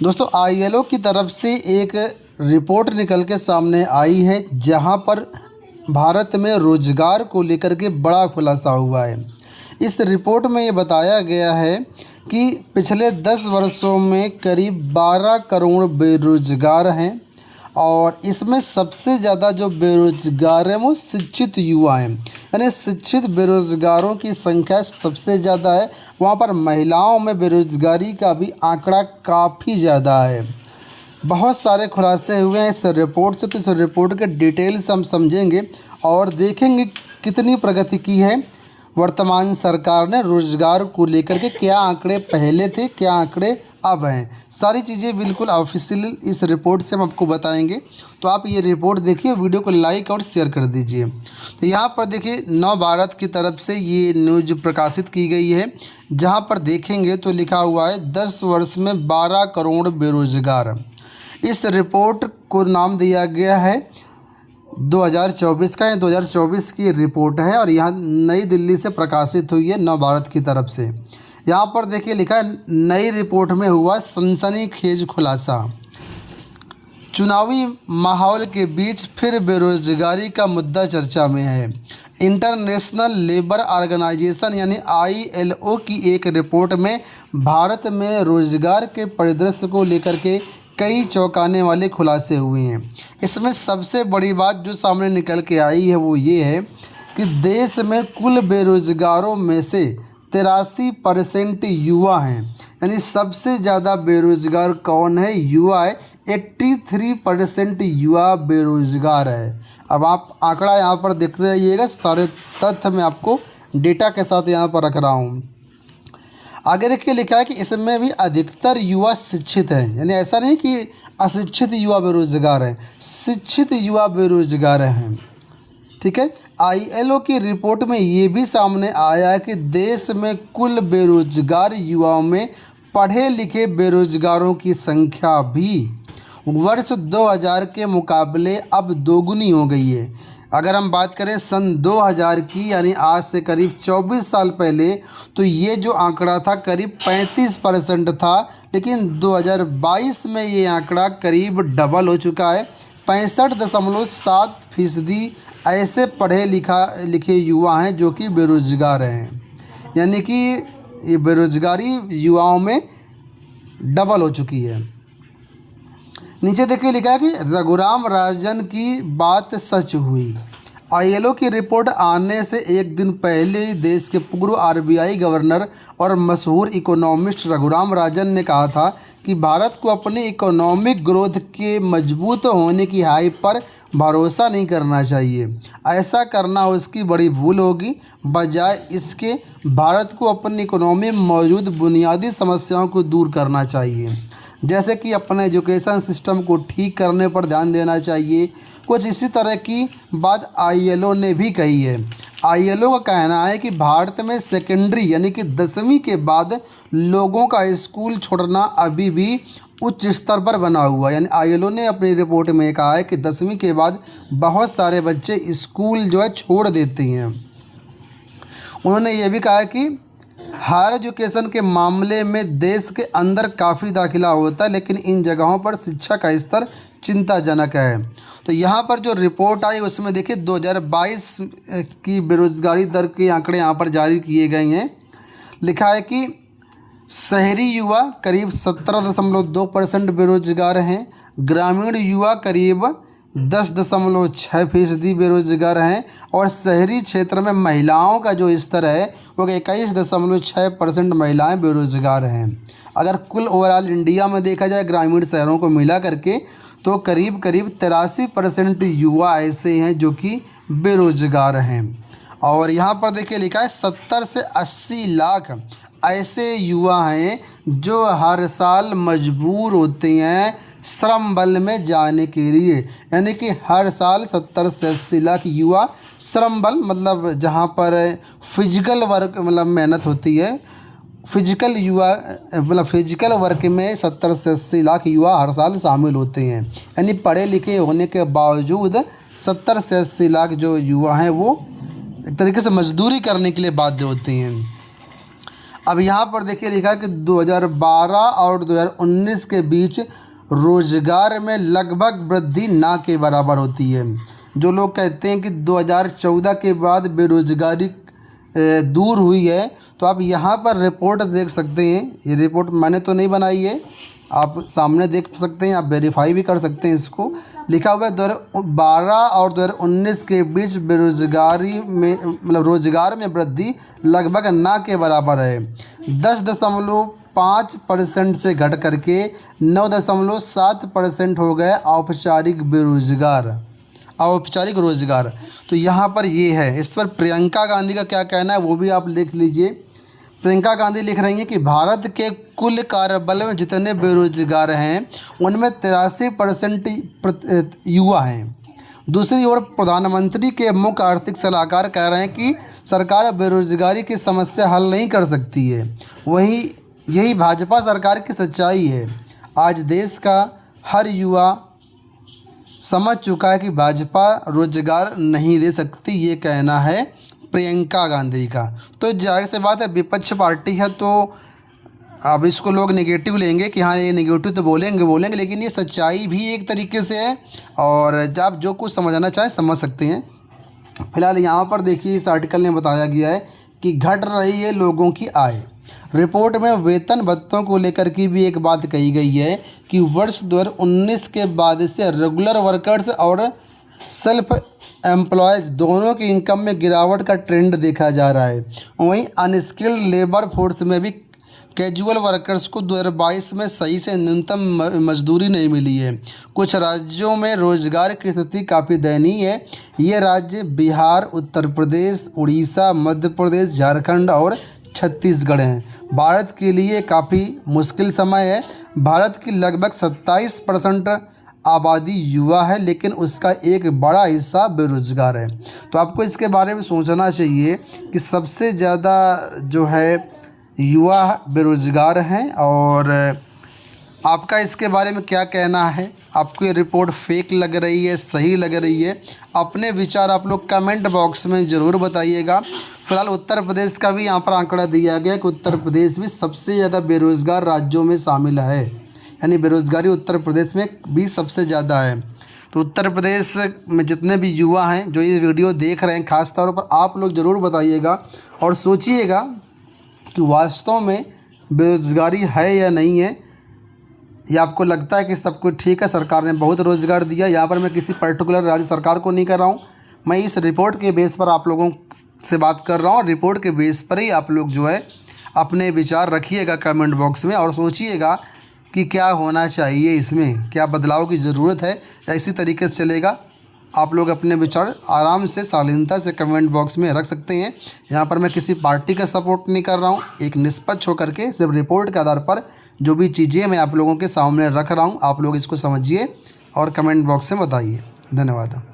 दोस्तों आईएलओ की तरफ से एक रिपोर्ट निकल के सामने आई है जहां पर भारत में रोजगार को लेकर के बड़ा खुलासा हुआ है। इस रिपोर्ट में ये बताया गया है कि पिछले 10 वर्षों में करीब 12 करोड़ बेरोजगार हैं और इसमें सबसे ज़्यादा जो बेरोजगार हैं वो शिक्षित युवा हैं। यानी शिक्षित बेरोजगारों की संख्या सबसे ज़्यादा है। वहाँ पर महिलाओं में बेरोजगारी का भी आंकड़ा काफ़ी ज़्यादा है। बहुत सारे खुलासे हुए हैं इस रिपोर्ट से, तो इस रिपोर्ट के डिटेल्स हम समझेंगे और देखेंगे कितनी प्रगति की है वर्तमान सरकार ने रोजगार को लेकर के। क्या आंकड़े पहले थे, क्या आंकड़े अब हैं, सारी चीज़ें बिल्कुल ऑफिशियल इस रिपोर्ट से हम आपको बताएंगे। तो आप ये रिपोर्ट देखिए, वीडियो को लाइक और शेयर कर दीजिए। तो यहाँ पर देखिए नव भारत की तरफ से ये न्यूज प्रकाशित की गई है, जहाँ पर देखेंगे तो लिखा हुआ है 10 वर्ष में 12 करोड़ बेरोजगार। इस रिपोर्ट को नाम दिया गया है 2024 का। 2024 की रिपोर्ट है और यहाँ नई दिल्ली से प्रकाशित हुई है नव भारत की तरफ से। यहाँ पर देखिए लिखा है नई रिपोर्ट में हुआ सनसनीखेज खुलासा, चुनावी माहौल के बीच फिर बेरोजगारी का मुद्दा चर्चा में है। इंटरनेशनल लेबर ऑर्गेनाइजेशन यानी आईएलओ की एक रिपोर्ट में भारत में रोजगार के परिदृश्य को लेकर के कई चौंकाने वाले खुलासे हुए हैं। इसमें सबसे बड़ी बात जो सामने निकल के आई है वो ये है कि देश में कुल बेरोजगारों में से 83% युवा हैं। यानी सबसे ज़्यादा बेरोजगार कौन है? युवा है। 83% युवा बेरोजगार है। अब आप आंकड़ा यहाँ पर देखते रहिएगा, सारे तथ्य मैं आपको डेटा के साथ यहाँ पर रख रहा हूँ। आगे देखिए लिखा है कि इसमें भी अधिकतर युवा शिक्षित हैं। यानी ऐसा नहीं कि अशिक्षित युवा बेरोजगार हैं, शिक्षित युवा बेरोजगार हैं। ठीक है। आईएलओ की रिपोर्ट में ये भी सामने आया है कि देश में कुल बेरोजगार युवाओं में पढ़े लिखे बेरोजगारों की संख्या भी वर्ष 2000 के मुकाबले अब दोगुनी हो गई है। अगर हम बात करें सन 2000 की, यानी आज से करीब 24 साल पहले, तो ये जो आंकड़ा था करीब 35% था, लेकिन 2022 में ये आंकड़ा करीब डबल हो चुका है। 65.7% ऐसे पढ़े लिखे युवा हैं जो कि बेरोजगार हैं। यानी कि ये बेरोजगारी युवाओं में डबल हो चुकी है। नीचे देखिए लिखा है कि रघुराम राजन की बात सच हुई। आईएलओ की रिपोर्ट आने से एक दिन पहले ही देश के पूर्व आरबीआई गवर्नर और मशहूर इकोनॉमिस्ट रघुराम राजन ने कहा था कि भारत को अपने इकोनॉमिक ग्रोथ के मजबूत होने की हाइप पर भरोसा नहीं करना चाहिए। ऐसा करना उसकी बड़ी भूल होगी। बजाय इसके भारत को अपनी इकोनॉमी में मौजूद बुनियादी समस्याओं को दूर करना चाहिए, जैसे कि अपने एजुकेशन सिस्टम को ठीक करने पर ध्यान देना चाहिए। कुछ इसी तरह की बात आईएलओ ने भी कही है। आईएलओ का कहना है कि भारत में सेकेंडरी यानी कि 10वीं के बाद लोगों का स्कूल छोड़ना अभी भी उच्च स्तर पर बना हुआ है। यानी आईएलओ ने अपनी रिपोर्ट में कहा है कि 10वीं के बाद बहुत सारे बच्चे स्कूल जो है छोड़ देते हैं। उन्होंने ये भी कहा कि हायर एजुकेशन के मामले में देश के अंदर काफ़ी दाखिला होता है, लेकिन इन जगहों पर शिक्षा का स्तर चिंताजनक है। तो यहाँ पर जो रिपोर्ट आई उसमें देखिए 2022 की बेरोजगारी दर के आंकड़े यहाँ पर जारी किए गए हैं। लिखा है कि शहरी युवा करीब 17.2% बेरोजगार हैं। ग्रामीण युवा करीब 10.6% बेरोजगार हैं और शहरी क्षेत्र में महिलाओं का जो स्तर है वो 21.6% महिलाएं बेरोजगार हैं। अगर कुल ओवरऑल इंडिया में देखा जाए ग्रामीण शहरों को मिला करके तो करीब 83% युवा ऐसे हैं जो कि बेरोजगार हैं। और यहाँ पर देखिए लिखा है 70 से 80 लाख ऐसे युवा हैं जो हर साल मजबूर होते हैं श्रम बल में जाने के लिए। यानी कि हर साल 70 से 80 लाख युवा श्रम बल मतलब जहाँ पर फिजिकल वर्क मतलब मेहनत होती है, फिजिकल वर्क में 70 से 80 लाख युवा हर साल शामिल होते हैं। यानी पढ़े लिखे होने के बावजूद 70 से 80 लाख जो युवा हैं वो एक तरीके से मजदूरी करने के लिए बाध्य होते हैं। अब यहाँ पर देखिए लिखा है कि 2012 और 2019 के बीच रोजगार में लगभग वृद्धि ना के बराबर होती है। जो लोग कहते हैं कि 2014 के बाद बेरोजगारी दूर हुई है, तो आप यहाँ पर रिपोर्ट देख सकते हैं। ये रिपोर्ट मैंने तो नहीं बनाई है, आप सामने देख सकते हैं, आप वेरीफाई भी कर सकते हैं। इसको लिखा हुआ है 2012 और 2019 के बीच बेरोजगारी में मतलब रोजगार में वृद्धि लगभग ना के बराबर है। 10.5% से घट करके 9.7% हो गए औपचारिक रोजगार। तो यहाँ पर ये है। इस पर प्रियंका गांधी का क्या कहना है वो भी आप लिख लीजिए। प्रियंका गांधी लिख रही हैं कि भारत के कुल कार्यबल में जितने बेरोजगार हैं उनमें 83% युवा हैं। दूसरी ओर प्रधानमंत्री के मुख्य आर्थिक सलाहकार कह रहे हैं कि सरकार बेरोजगारी की समस्या हल नहीं कर सकती है। वहीं यही भाजपा सरकार की सच्चाई है। आज देश का हर युवा समझ चुका है कि भाजपा रोजगार नहीं दे सकती, ये कहना है प्रियंका गांधी का। तो जाहिर सी बात है, विपक्ष पार्टी है तो अब इसको लोग नेगेटिव लेंगे कि हाँ ये नेगेटिव तो बोलेंगे, लेकिन ये सच्चाई भी एक तरीके से है और आप जो कुछ समझना चाहें समझ सकते हैं। फिलहाल यहाँ पर देखिए इस आर्टिकल में बताया गया है कि घट रही है लोगों की आय। रिपोर्ट में वेतन भत्तों को लेकर की भी एक बात कही गई है कि वर्ष 2019 के बाद से रेगुलर वर्कर्स और सेल्फ एम्प्लॉयज़ दोनों की इनकम में गिरावट का ट्रेंड देखा जा रहा है। वहीं अनस्किल्ड लेबर फोर्स में भी कैजुअल वर्कर्स को 2022 में सही से न्यूनतम मजदूरी नहीं मिली है। कुछ राज्यों में रोजगार की स्थिति काफ़ी दयनीय है। ये राज्य बिहार, उत्तर प्रदेश, उड़ीसा, मध्य प्रदेश, झारखंड और छत्तीसगढ़ हैं। भारत के लिए काफ़ी मुश्किल समय है। भारत की लगभग 27% आबादी युवा है, लेकिन उसका एक बड़ा हिस्सा बेरोजगार है। तो आपको इसके बारे में सोचना चाहिए कि सबसे ज़्यादा जो है युवा बेरोजगार हैं। और आपका इसके बारे में क्या कहना है? आपको ये रिपोर्ट फेक लग रही है, सही लग रही है? अपने विचार आप लोग कमेंट बॉक्स में ज़रूर बताइएगा। फिलहाल उत्तर प्रदेश का भी यहाँ पर आंकड़ा दिया गया है कि उत्तर प्रदेश भी सबसे ज़्यादा बेरोज़गार राज्यों में शामिल है, यानी बेरोज़गारी उत्तर प्रदेश में भी सबसे ज़्यादा है। तो उत्तर प्रदेश में जितने भी युवा हैं जो ये वीडियो देख रहे हैं, ख़ास तौर पर आप लोग ज़रूर बताइएगा और सोचिएगा कि वास्तव में बेरोज़गारी है या नहीं है, या आपको लगता है कि सब कुछ ठीक है, सरकार ने बहुत रोज़गार दिया। यहाँ पर मैं किसी पर्टिकुलर राज्य सरकार को नहीं कर रहा हूँ, मैं इस रिपोर्ट के बेस पर आप लोगों से बात कर रहा हूँ। रिपोर्ट के बेस पर ही आप लोग जो है अपने विचार रखिएगा कमेंट बॉक्स में और सोचिएगा कि क्या होना चाहिए, इसमें क्या बदलाव की ज़रूरत है या इसी तरीके से चलेगा। आप लोग अपने विचार आराम से शालीनता से कमेंट बॉक्स में रख सकते हैं। यहाँ पर मैं किसी पार्टी का सपोर्ट नहीं कर रहा हूँ, एक निष्पक्ष होकर के सिर्फ रिपोर्ट के आधार पर जो भी चीज़ें मैं आप लोगों के सामने रख रहा हूँ, आप लोग इसको समझिए और कमेंट बॉक्स में बताइए। धन्यवाद।